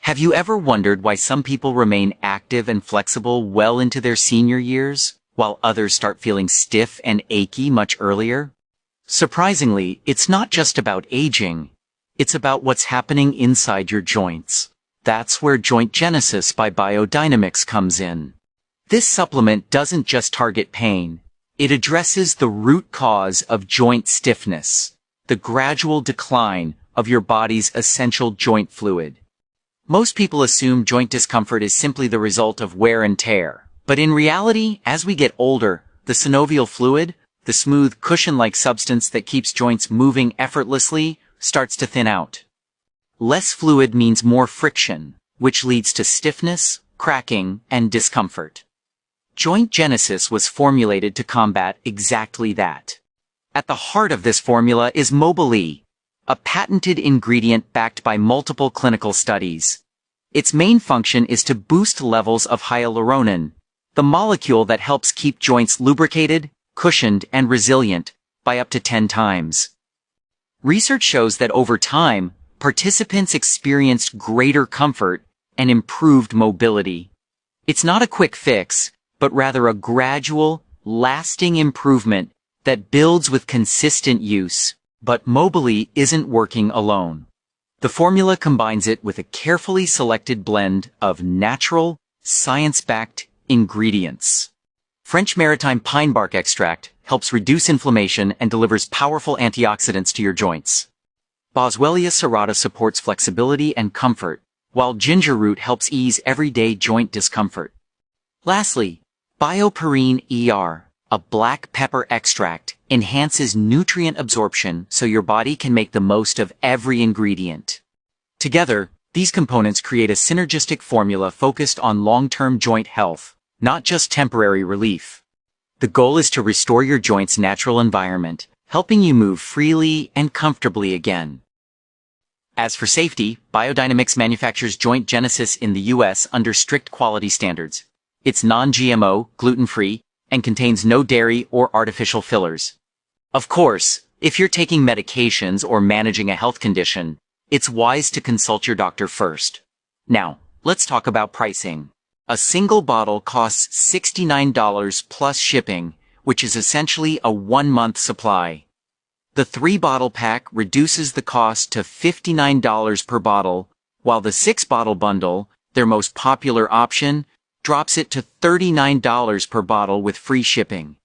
Have you ever wondered why some people remain active and flexible well into their senior years, while others start feeling stiff and achy much earlier? Surprisingly, it's not just about aging. It's about what's happening inside your joints. That's where Joint Genesis by Biodynamics comes in. This supplement doesn't just target pain. It addresses the root cause of joint stiffness, the gradual decline of your body's essential joint fluid. Most people assume joint discomfort is simply the result of wear and tear. But in reality, as we get older, the synovial fluid, the smooth cushion-like substance that keeps joints moving effortlessly, starts to thin out. Less fluid means more friction, which leads to stiffness, cracking, and discomfort. Joint Genesis was formulated to combat exactly that. At the heart of this formula is Mobilee, a patented ingredient backed by multiple clinical studies. Its main function is to boost levels of hyaluronan, the molecule that helps keep joints lubricated, cushioned, and resilient, by up to 10 times. Research shows that over time, participants experienced greater comfort and improved mobility. It's not a quick fix, but rather a gradual, lasting improvement that builds with consistent use. But Mobilee isn't working alone. The formula combines it with a carefully selected blend of natural, science-backed ingredients. French Maritime Pine Bark Extract helps reduce inflammation and delivers powerful antioxidants to your joints. Boswellia Serrata supports flexibility and comfort, while ginger root helps ease everyday joint discomfort. Lastly, Bioperine ER, a black pepper extract, enhances nutrient absorption so your body can make the most of every ingredient. Together, these components create a synergistic formula focused on long-term joint health, not just temporary relief. The goal is to restore your joint's natural environment, helping you move freely and comfortably again. As for safety, Biodynamics manufactures Joint Genesis in the U.S. under strict quality standards. It's non-GMO, gluten-free, and contains no dairy or artificial fillers. Of course, if you're taking medications or managing a health condition, it's wise to consult your doctor first. Now, let's talk about pricing. A single bottle costs $69 plus shipping, which is essentially a 1-month supply. The 3-bottle pack reduces the cost to $59 per bottle, while the 6-bottle bundle, their most popular option, drops it to $39 per bottle with free shipping.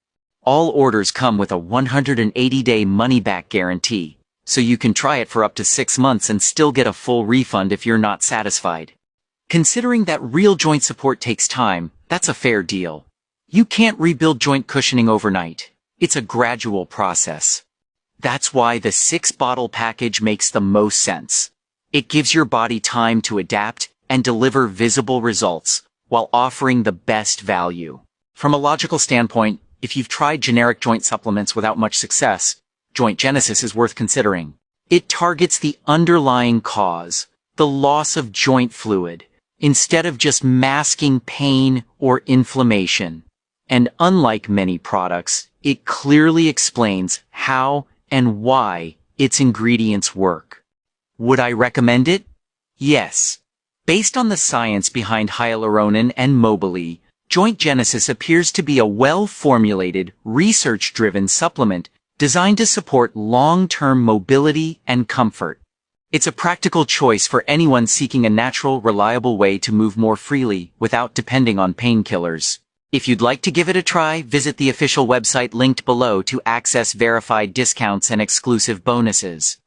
All orders come with a 180-day money-back guarantee, so you can try it for up to 6 months and still get a full refund if you're not satisfied. Considering that real joint support takes time, that's a fair deal. You can't rebuild joint cushioning overnight. It's a gradual process. That's why the 6-bottle package makes the most sense. It gives your body time to adapt and deliver visible results, while offering the best value. From a logical standpoint, if you've tried generic joint supplements without much success, Joint Genesis is worth considering. It targets the underlying cause, the loss of joint fluid, instead of just masking pain or inflammation. And unlike many products, it clearly explains how and why its ingredients work. Would I recommend it? Yes. Based on the science behind hyaluronan and Mobilee, Joint Genesis appears to be a well-formulated, research-driven supplement designed to support long-term mobility and comfort. It's a practical choice for anyone seeking a natural, reliable way to move more freely without depending on painkillers. If you'd like to give it a try, visit the official website linked below to access verified discounts and exclusive bonuses.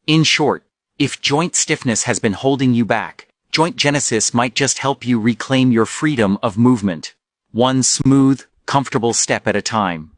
In short, if joint stiffness has been holding you back, Joint Genesis might just help you reclaim your freedom of movement, one smooth, comfortable step at a time.